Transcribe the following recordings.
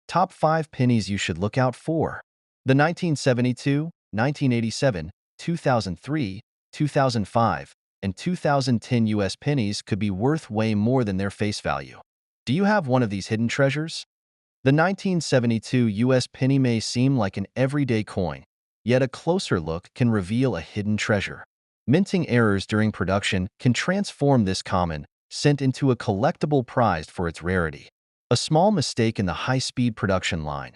Top 5 pennies you should look out for. The 1972, 1987, 2003, 2005, and 2010 US pennies could be worth way more than their face value. Do you have one of these hidden treasures? The 1972 US penny may seem like an everyday coin, yet a closer look can reveal a hidden treasure. Minting errors during production can transform this common cent into a collectible prized for its rarity. A small mistake in the high-speed production line,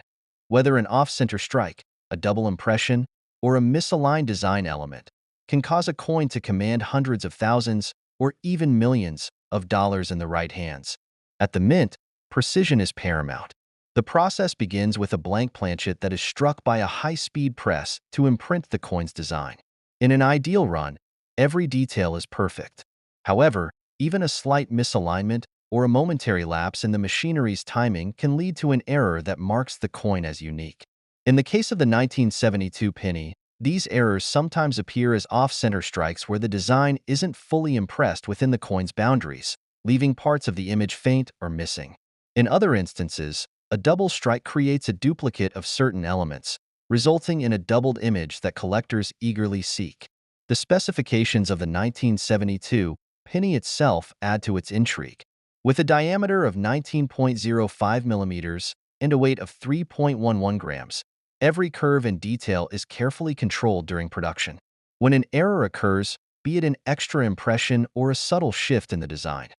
whether an off-center strike, a double impression, or a misaligned design element, can cause a coin to command hundreds of thousands or even millions of dollars in the right hands. At the mint, precision is paramount. The process begins with a blank planchet that is struck by a high-speed press to imprint the coin's design. In an ideal run, every detail is perfect. However, even a slight misalignment or a momentary lapse in the machinery's timing can lead to an error that marks the coin as unique. In the case of the 1972 penny, these errors sometimes appear as off-center strikes where the design isn't fully impressed within the coin's boundaries, leaving parts of the image faint or missing. In other instances, a double strike creates a duplicate of certain elements, resulting in a doubled image that collectors eagerly seek. The specifications of the 1972 penny itself add to its intrigue. With a diameter of 19.05 millimeters and a weight of 3.11 grams, every curve and detail is carefully controlled during production. When an error occurs, be it an extra impression or a subtle shift in the design,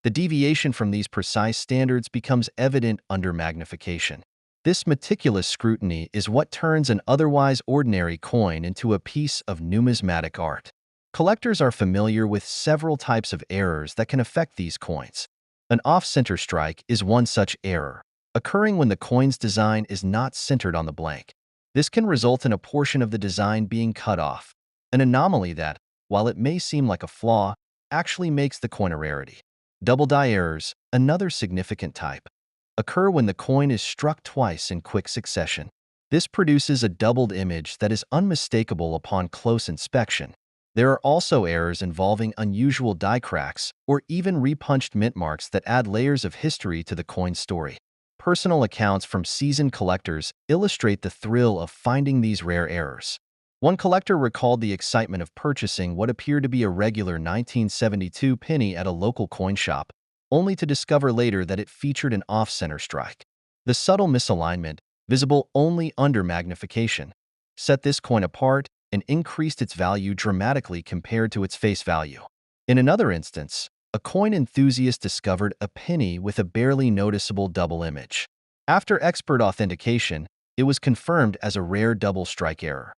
the deviation from these precise standards becomes evident under magnification. This meticulous scrutiny is what turns an otherwise ordinary coin into a piece of numismatic art. Collectors are familiar with several types of errors that can affect these coins. An off-center strike is one such error, occurring when the coin's design is not centered on the blank. This can result in a portion of the design being cut off, an anomaly that, while it may seem like a flaw, actually makes the coin a rarity. Double die errors, another significant type, occur when the coin is struck twice in quick succession. This produces a doubled image that is unmistakable upon close inspection. There are also errors involving unusual die cracks or even repunched mint marks that add layers of history to the coin's story. Personal accounts from seasoned collectors illustrate the thrill of finding these rare errors. One collector recalled the excitement of purchasing what appeared to be a regular 1972 penny at a local coin shop, only to discover later that it featured an off-center strike. The subtle misalignment, visible only under magnification, set this coin apart and increased its value dramatically compared to its face value. In another instance, a coin enthusiast discovered a penny with a barely noticeable double image. After expert authentication, it was confirmed as a rare double strike error,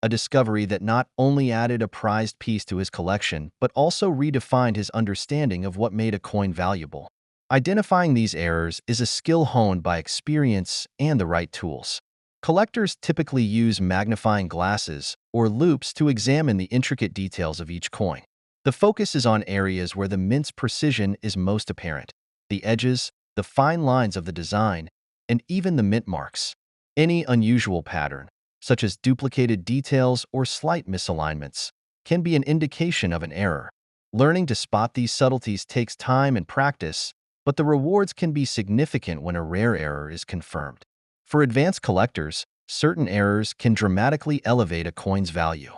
a discovery that not only added a prized piece to his collection but also redefined his understanding of what made a coin valuable. Identifying these errors is a skill honed by experience and the right tools. Collectors typically use magnifying glasses or loupes to examine the intricate details of each coin. The focus is on areas where the mint's precision is most apparent: the edges, the fine lines of the design, and even the mint marks. Any unusual pattern, such as duplicated details or slight misalignments, can be an indication of an error. Learning to spot these subtleties takes time and practice, but the rewards can be significant when a rare error is confirmed. For advanced collectors, certain errors can dramatically elevate a coin's value.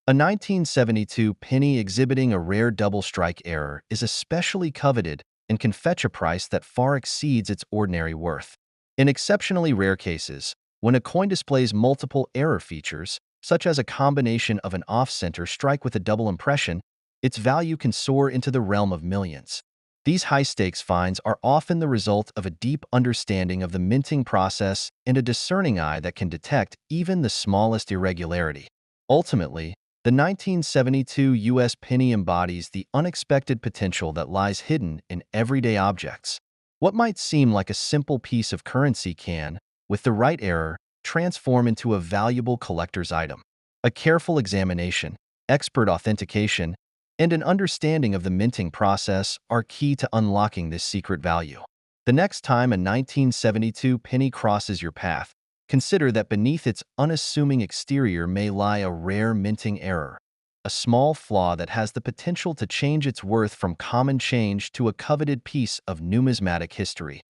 A 1972 penny exhibiting a rare double strike error is especially coveted and can fetch a price that far exceeds its ordinary worth. In exceptionally rare cases, when a coin displays multiple error features, such as a combination of an off-center strike with a double impression, its value can soar into the realm of millions. These high-stakes finds are often the result of a deep understanding of the minting process and a discerning eye that can detect even the smallest irregularity. Ultimately, the 1972 US penny embodies the unexpected potential that lies hidden in everyday objects. What might seem like a simple piece of currency can, with the right error, transform into a valuable collector's item. A careful examination, expert authentication, and an understanding of the minting process are key to unlocking this secret value. The next time a 1972 penny crosses your path, consider that beneath its unassuming exterior may lie a rare minting error, a small flaw that has the potential to change its worth from common change to a coveted piece of numismatic history.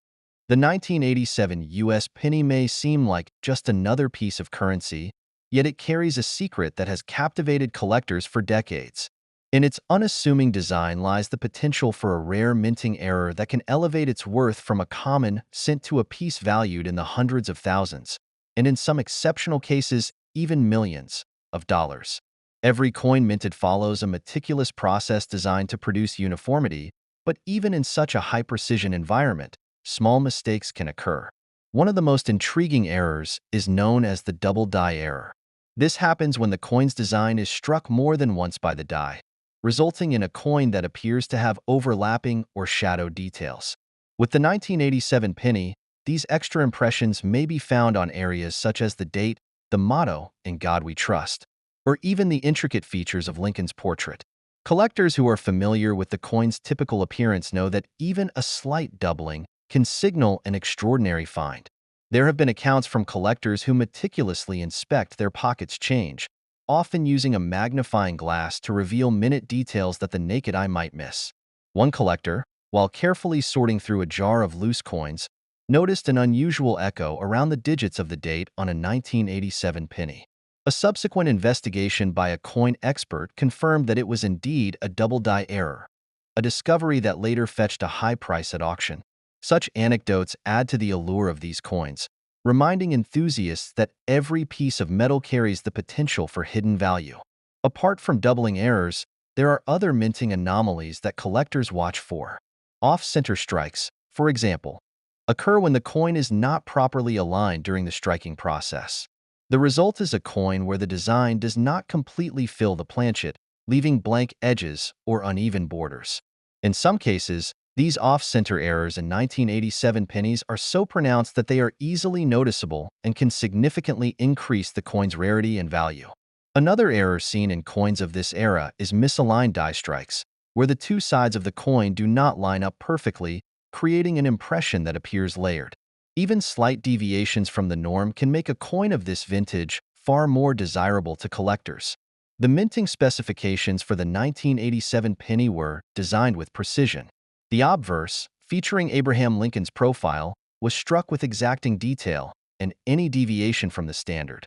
The 1987 US penny may seem like just another piece of currency, yet it carries a secret that has captivated collectors for decades. In its unassuming design lies the potential for a rare minting error that can elevate its worth from a common cent to a piece valued in the hundreds of thousands, and in some exceptional cases, even millions of dollars. Every coin minted follows a meticulous process designed to produce uniformity, but even in such a high-precision environment, small mistakes can occur. One of the most intriguing errors is known as the double die error. This happens when the coin's design is struck more than once by the die, resulting in a coin that appears to have overlapping or shadow details. With the 1987 penny, these extra impressions may be found on areas such as the date, the motto, "In God We Trust," or even the intricate features of Lincoln's portrait. Collectors who are familiar with the coin's typical appearance know that even a slight doubling can signal an extraordinary find. There have been accounts from collectors who meticulously inspect their pocket's change, often using a magnifying glass to reveal minute details that the naked eye might miss. One collector, while carefully sorting through a jar of loose coins, noticed an unusual echo around the digits of the date on a 1987 penny. A subsequent investigation by a coin expert confirmed that it was indeed a double die error, a discovery that later fetched a high price at auction. Such anecdotes add to the allure of these coins, reminding enthusiasts that every piece of metal carries the potential for hidden value. Apart from doubling errors, there are other minting anomalies that collectors watch for. Off-center strikes, for example, occur when the coin is not properly aligned during the striking process. The result is a coin where the design does not completely fill the planchet, leaving blank edges or uneven borders. In some cases, these off-center errors in 1987 pennies are so pronounced that they are easily noticeable and can significantly increase the coin's rarity and value. Another error seen in coins of this era is misaligned die strikes, where the two sides of the coin do not line up perfectly, creating an impression that appears layered. Even slight deviations from the norm can make a coin of this vintage far more desirable to collectors. The minting specifications for the 1987 penny were designed with precision. The obverse, featuring Abraham Lincoln's profile, was struck with exacting detail, and any deviation from the standard,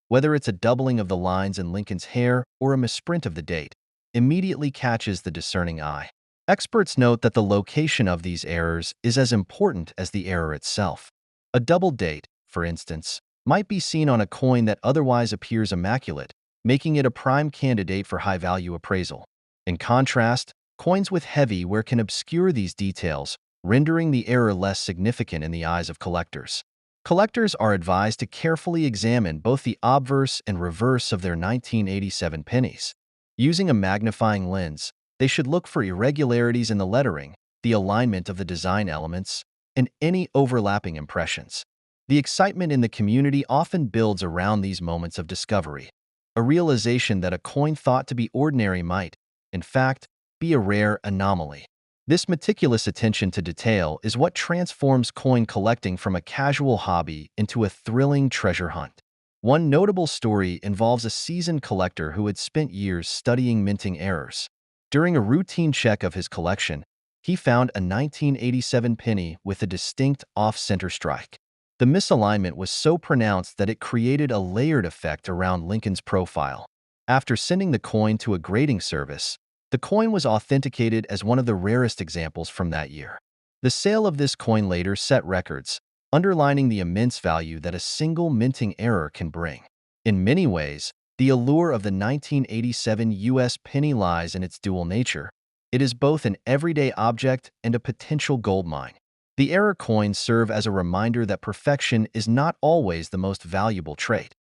whether it's a doubling of the lines in Lincoln's hair or a misprint of the date, immediately catches the discerning eye. Experts note that the location of these errors is as important as the error itself. A double date, for instance, might be seen on a coin that otherwise appears immaculate, making it a prime candidate for high-value appraisal. In contrast, coins with heavy wear can obscure these details, rendering the error less significant in the eyes of collectors. Collectors are advised to carefully examine both the obverse and reverse of their 1987 pennies. Using a magnifying lens, they should look for irregularities in the lettering, the alignment of the design elements, and any overlapping impressions. The excitement in the community often builds around these moments of discovery. A realization that a coin thought to be ordinary might, in fact, be a rare anomaly. This meticulous attention to detail is what transforms coin collecting from a casual hobby into a thrilling treasure hunt. One notable story involves a seasoned collector who had spent years studying minting errors. During a routine check of his collection, he found a 1987 penny with a distinct off-center strike. The misalignment was so pronounced that it created a layered effect around Lincoln's profile. After sending the coin to a grading service, the coin was authenticated as one of the rarest examples from that year. The sale of this coin later set records, underlining the immense value that a single minting error can bring. In many ways, the allure of the 1987 US penny lies in its dual nature. It is both an everyday object and a potential goldmine. The error coins serve as a reminder that perfection is not always the most valuable trait.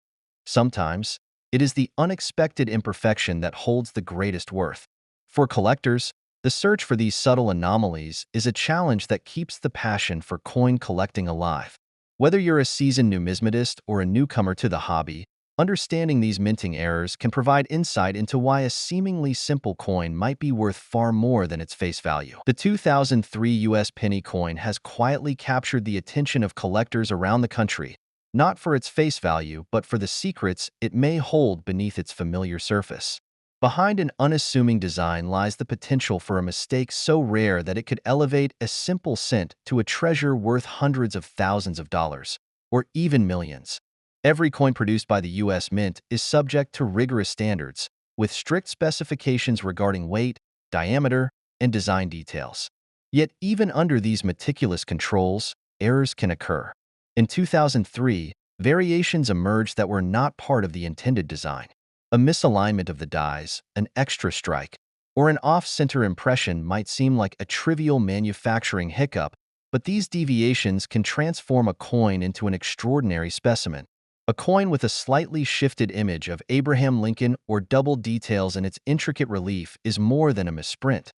Sometimes, it is the unexpected imperfection that holds the greatest worth. For collectors, the search for these subtle anomalies is a challenge that keeps the passion for coin collecting alive. Whether you're a seasoned numismatist or a newcomer to the hobby, understanding these minting errors can provide insight into why a seemingly simple coin might be worth far more than its face value. The 2003 US penny coin has quietly captured the attention of collectors around the country, not for its face value but for the secrets it may hold beneath its familiar surface. Behind an unassuming design lies the potential for a mistake so rare that it could elevate a simple cent to a treasure worth hundreds of thousands of dollars, or even millions. Every coin produced by the U.S. Mint is subject to rigorous standards, with strict specifications regarding weight, diameter, and design details. Yet even under these meticulous controls, errors can occur. In 2003, variations emerged that were not part of the intended design. A misalignment of the dies, an extra strike, or an off-center impression might seem like a trivial manufacturing hiccup, but these deviations can transform a coin into an extraordinary specimen. A coin with a slightly shifted image of Abraham Lincoln or double details in its intricate relief is more than a misprint.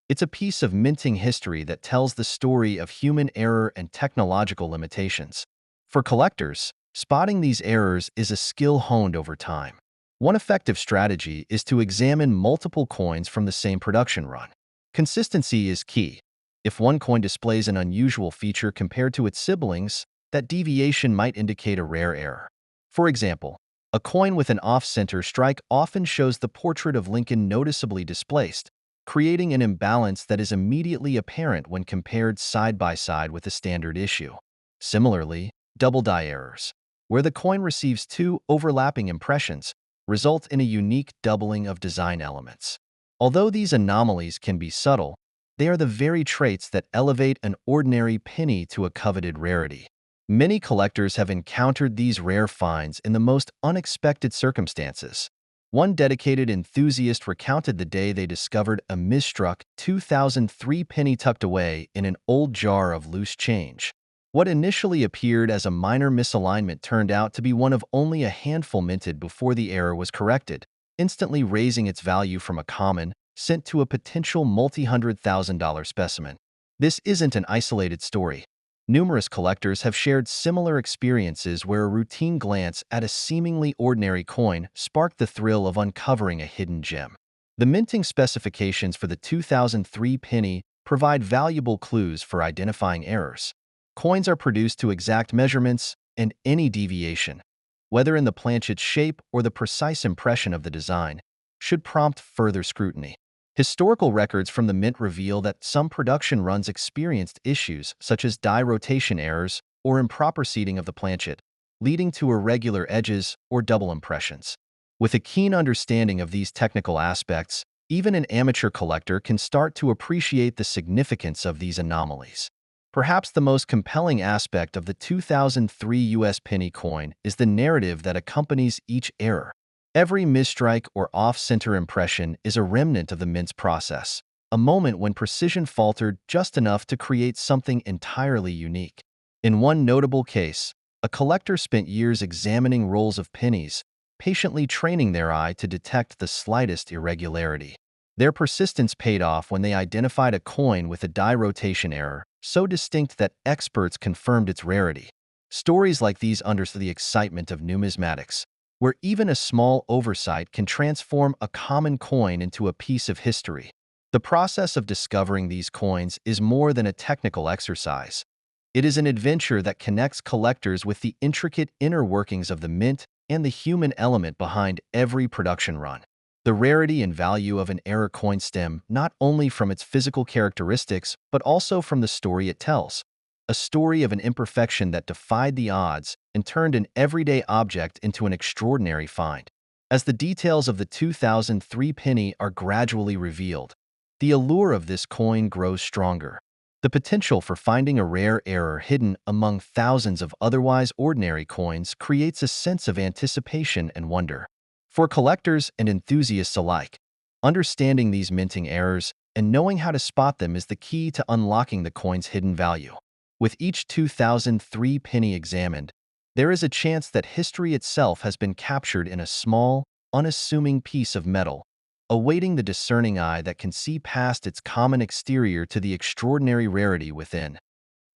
It's a piece of minting history that tells the story of human error and technological limitations. For collectors, spotting these errors is a skill honed over time. One effective strategy is to examine multiple coins from the same production run. Consistency is key. If one coin displays an unusual feature compared to its siblings, that deviation might indicate a rare error. For example, a coin with an off-center strike often shows the portrait of Lincoln noticeably displaced, creating an imbalance that is immediately apparent when compared side by side with a standard issue. Similarly, double die errors, where the coin receives two overlapping impressions, result in a unique doubling of design elements. Although these anomalies can be subtle, they are the very traits that elevate an ordinary penny to a coveted rarity. Many collectors have encountered these rare finds in the most unexpected circumstances. One dedicated enthusiast recounted the day they discovered a misstruck 2003 penny tucked away in an old jar of loose change. What initially appeared as a minor misalignment turned out to be one of only a handful minted before the error was corrected, instantly raising its value from a common, cent to a potential multi-$100,000 specimen. This isn't an isolated story. Numerous collectors have shared similar experiences where a routine glance at a seemingly ordinary coin sparked the thrill of uncovering a hidden gem. The minting specifications for the 2003 penny provide valuable clues for identifying errors. Coins are produced to exact measurements, and any deviation, whether in the planchet's shape or the precise impression of the design, should prompt further scrutiny. Historical records from the Mint reveal that some production runs experienced issues such as die rotation errors or improper seating of the planchet, leading to irregular edges or double impressions. With a keen understanding of these technical aspects, even an amateur collector can start to appreciate the significance of these anomalies. Perhaps the most compelling aspect of the 2003 U.S. penny coin is the narrative that accompanies each error. Every misstrike or off-center impression is a remnant of the mint's process, a moment when precision faltered just enough to create something entirely unique. In one notable case, a collector spent years examining rolls of pennies, patiently training their eye to detect the slightest irregularity. Their persistence paid off when they identified a coin with a die rotation error so distinct that experts confirmed its rarity. Stories like these underscore the excitement of numismatics, where even a small oversight can transform a common coin into a piece of history. The process of discovering these coins is more than a technical exercise. It is an adventure that connects collectors with the intricate inner workings of the mint and the human element behind every production run. The rarity and value of an error coin stem not only from its physical characteristics, but also from the story it tells. A story of an imperfection that defied the odds and turned an everyday object into an extraordinary find. As the details of the 2003 penny are gradually revealed, the allure of this coin grows stronger. The potential for finding a rare error hidden among thousands of otherwise ordinary coins creates a sense of anticipation and wonder. For collectors and enthusiasts alike, understanding these minting errors and knowing how to spot them is the key to unlocking the coin's hidden value. With each 2003 penny examined, there is a chance that history itself has been captured in a small, unassuming piece of metal, awaiting the discerning eye that can see past its common exterior to the extraordinary rarity within.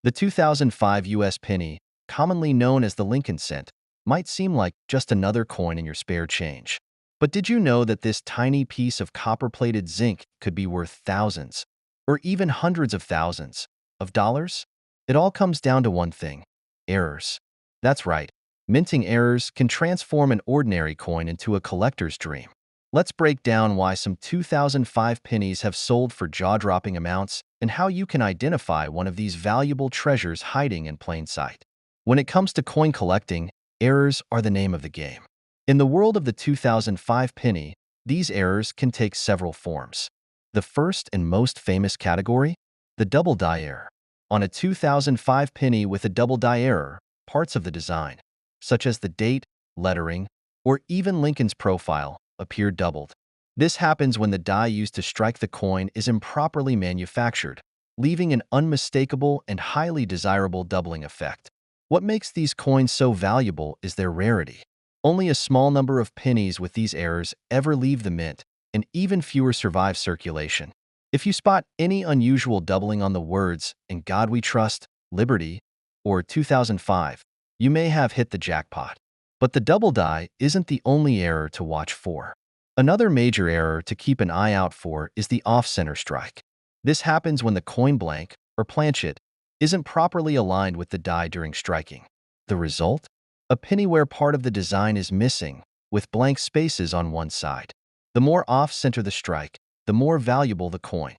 The 2005 U.S. penny, commonly known as the Lincoln cent, might seem like just another coin in your spare change. But did you know that this tiny piece of copper-plated zinc could be worth thousands, or even hundreds of thousands, of dollars? It all comes down to one thing: errors. That's right, minting errors can transform an ordinary coin into a collector's dream. Let's break down why some 2005 pennies have sold for jaw-dropping amounts and how you can identify one of these valuable treasures hiding in plain sight. When it comes to coin collecting, errors are the name of the game. In the world of the 2005 penny, these errors can take several forms. The first and most famous category? The double die error. On a 2005 penny with a double die error, parts of the design, such as the date, lettering, or even Lincoln's profile, appear doubled. This happens when the die used to strike the coin is improperly manufactured, leaving an unmistakable and highly desirable doubling effect. What makes these coins so valuable is their rarity. Only a small number of pennies with these errors ever leave the mint, and even fewer survive circulation. If you spot any unusual doubling on the words "In God We Trust," "Liberty," or 2005, you may have hit the jackpot. But the double die isn't the only error to watch for. Another major error to keep an eye out for is the off-center strike. This happens when the coin blank, or planchet, isn't properly aligned with the die during striking. The result? A penny where part of the design is missing, with blank spaces on one side. The more off-center the strike, the more valuable the coin,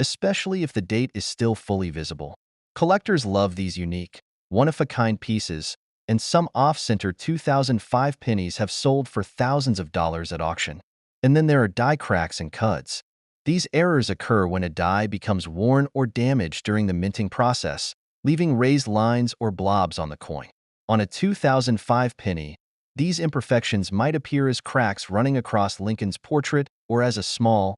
especially if the date is still fully visible. Collectors love these unique, one-of-a-kind pieces, and some off-center 2005 pennies have sold for thousands of dollars at auction. And then there are die cracks and cuds. These errors occur when a die becomes worn or damaged during the minting process, leaving raised lines or blobs on the coin. On a 2005 penny, these imperfections might appear as cracks running across Lincoln's portrait or as a small,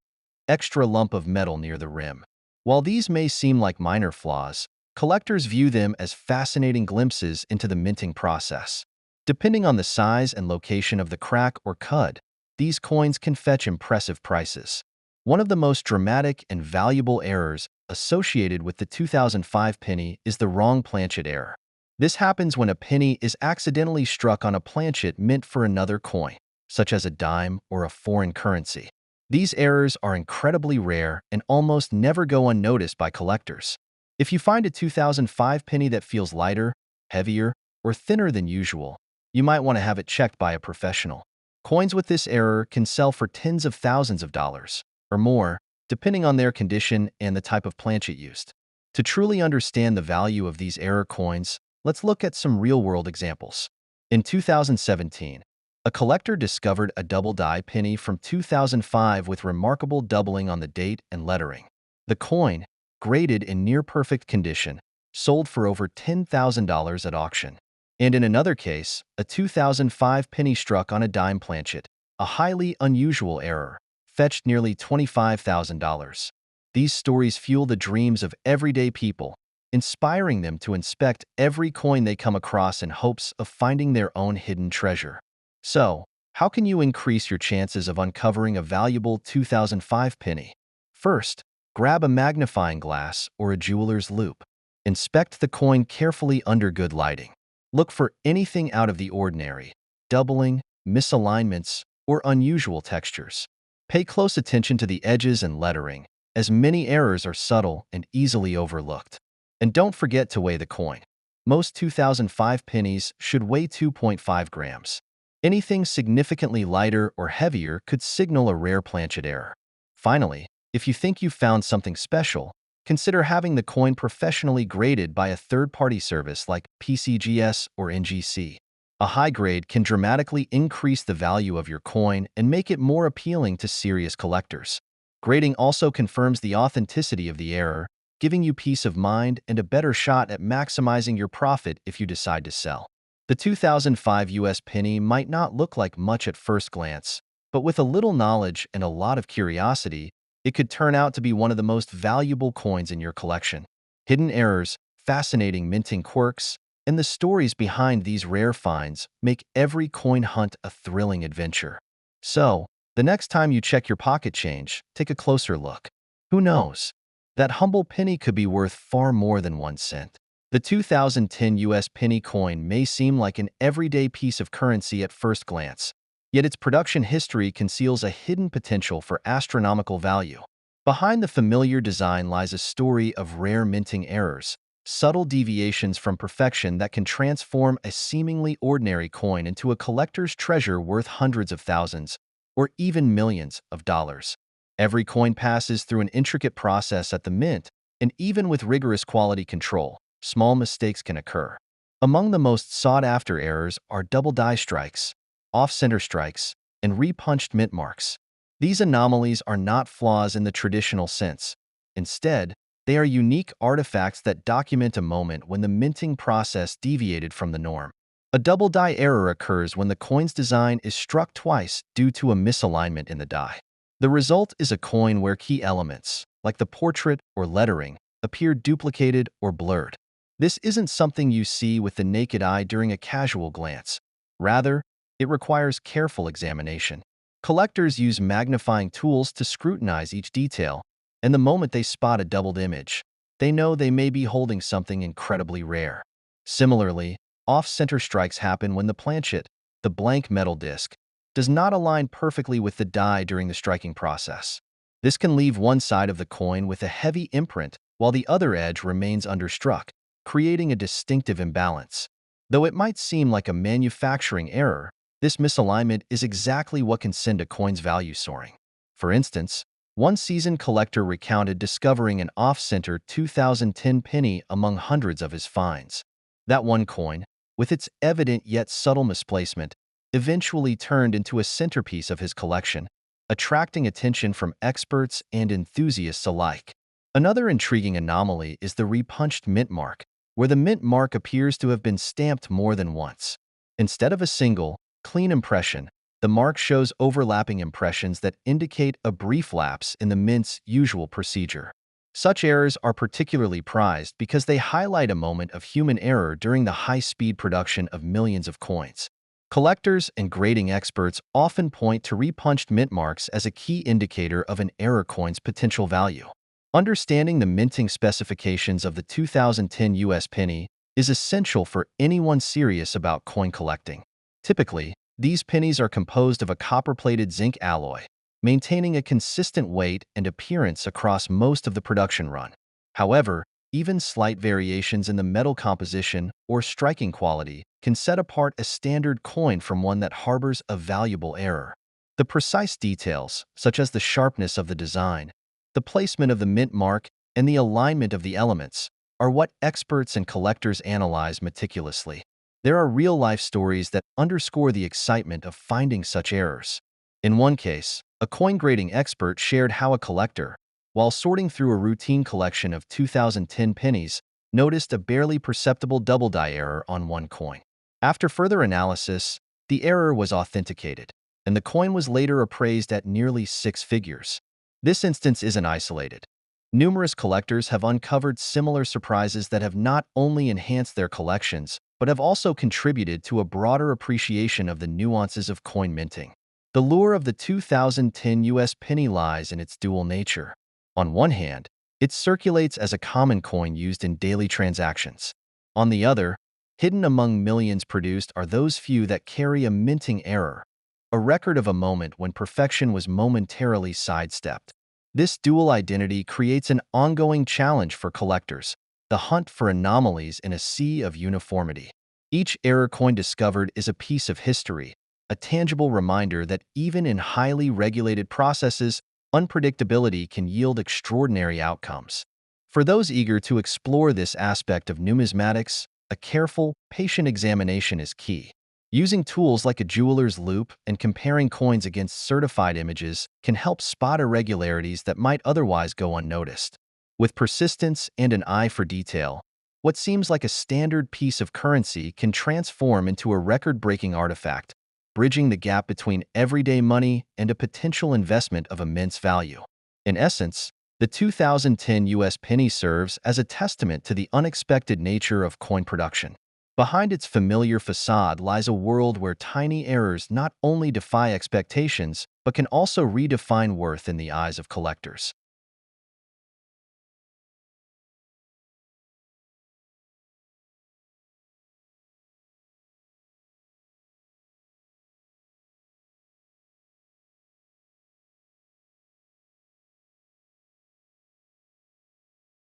extra lump of metal near the rim. While these may seem like minor flaws, collectors view them as fascinating glimpses into the minting process. Depending on the size and location of the crack or cud, these coins can fetch impressive prices. One of the most dramatic and valuable errors associated with the 2005 penny is the wrong planchet error. This happens when a penny is accidentally struck on a planchet meant for another coin, such as a dime or a foreign currency. These errors are incredibly rare and almost never go unnoticed by collectors. If you find a 2005 penny that feels lighter, heavier, or thinner than usual, you might want to have it checked by a professional. Coins with this error can sell for tens of thousands of dollars, or more, depending on their condition and the type of planchet used. To truly understand the value of these error coins, let's look at some real-world examples. In 2017, a collector discovered a double-die penny from 2005 with remarkable doubling on the date and lettering. The coin, graded in near-perfect condition, sold for over $10,000 at auction. And in another case, a 2005 penny struck on a dime planchet, a highly unusual error, fetched nearly $25,000. These stories fuel the dreams of everyday people, inspiring them to inspect every coin they come across in hopes of finding their own hidden treasure. So, how can you increase your chances of uncovering a valuable 2005 penny? First, grab a magnifying glass or a jeweler's loupe. Inspect the coin carefully under good lighting. Look for anything out of the ordinary, doubling, misalignments, or unusual textures. Pay close attention to the edges and lettering, as many errors are subtle and easily overlooked. And don't forget to weigh the coin. Most 2005 pennies should weigh 2.5 grams. Anything significantly lighter or heavier could signal a rare planchet error. Finally, if you think you've found something special, consider having the coin professionally graded by a third-party service like PCGS or NGC. A high grade can dramatically increase the value of your coin and make it more appealing to serious collectors. Grading also confirms the authenticity of the error, giving you peace of mind and a better shot at maximizing your profit if you decide to sell. The 2005 US penny might not look like much at first glance, but with a little knowledge and a lot of curiosity, it could turn out to be one of the most valuable coins in your collection. Hidden errors, fascinating minting quirks, and the stories behind these rare finds make every coin hunt a thrilling adventure. So, the next time you check your pocket change, take a closer look. Who knows? That humble penny could be worth far more than 1 cent. The 2010 US penny coin may seem like an everyday piece of currency at first glance, yet its production history conceals a hidden potential for astronomical value. Behind the familiar design lies a story of rare minting errors, subtle deviations from perfection that can transform a seemingly ordinary coin into a collector's treasure worth hundreds of thousands. or even millions of dollars. Every coin passes through an intricate process at the mint, and even with rigorous quality control, small mistakes can occur. Among the most sought-after errors are double die strikes, off-center strikes, and repunched mint marks. These anomalies are not flaws in the traditional sense. Instead, they are unique artifacts that document a moment when the minting process deviated from the norm. A double die error occurs when the coin's design is struck twice due to a misalignment in the die. The result is a coin where key elements, like the portrait or lettering, appear duplicated or blurred. This isn't something you see with the naked eye during a casual glance. Rather, it requires careful examination. Collectors use magnifying tools to scrutinize each detail, and the moment they spot a doubled image, they know they may be holding something incredibly rare. Similarly, off-center strikes happen when the planchet, the blank metal disc, does not align perfectly with the die during the striking process. This can leave one side of the coin with a heavy imprint while the other edge remains understruck, creating a distinctive imbalance. Though it might seem like a manufacturing error, this misalignment is exactly what can send a coin's value soaring. For instance, one seasoned collector recounted discovering an off-center 2010 penny among hundreds of his finds. That one coin, with its evident yet subtle misplacement, eventually turned into a centerpiece of his collection, attracting attention from experts and enthusiasts alike. Another intriguing anomaly is the repunched mint mark, where the mint mark appears to have been stamped more than once. Instead of a single, clean impression, the mark shows overlapping impressions that indicate a brief lapse in the mint's usual procedure. Such errors are particularly prized because they highlight a moment of human error during the high-speed production of millions of coins. Collectors and grading experts often point to repunched mint marks as a key indicator of an error coin's potential value. Understanding the minting specifications of the 2010 US penny is essential for anyone serious about coin collecting. Typically, these pennies are composed of a copper-plated zinc alloy, maintaining a consistent weight and appearance across most of the production run. However, even slight variations in the metal composition or striking quality can set apart a standard coin from one that harbors a valuable error. The precise details, such as the sharpness of the design, the placement of the mint mark, and the alignment of the elements, are what experts and collectors analyze meticulously. There are real-life stories that underscore the excitement of finding such errors. In one case, a coin grading expert shared how a collector, while sorting through a routine collection of 2010 pennies, noticed a barely perceptible double die error on one coin. After further analysis, the error was authenticated, and the coin was later appraised at nearly 6 figures. This instance isn't isolated. Numerous collectors have uncovered similar surprises that have not only enhanced their collections, but have also contributed to a broader appreciation of the nuances of coin minting. The lure of the 2010 US penny lies in its dual nature. On one hand, it circulates as a common coin used in daily transactions. On the other, hidden among millions produced are those few that carry a minting error, a record of a moment when perfection was momentarily sidestepped. This dual identity creates an ongoing challenge for collectors, the hunt for anomalies in a sea of uniformity. Each error coin discovered is a piece of history, a tangible reminder that even in highly regulated processes, unpredictability can yield extraordinary outcomes. For those eager to explore this aspect of numismatics, a careful, patient examination is key. Using tools like a jeweler's loupe and comparing coins against certified images can help spot irregularities that might otherwise go unnoticed. With persistence and an eye for detail, what seems like a standard piece of currency can transform into a record-breaking artifact, bridging the gap between everyday money and a potential investment of immense value. In essence, the 2010 US penny serves as a testament to the unexpected nature of coin production. Behind its familiar facade lies a world where tiny errors not only defy expectations, but can also redefine worth in the eyes of collectors.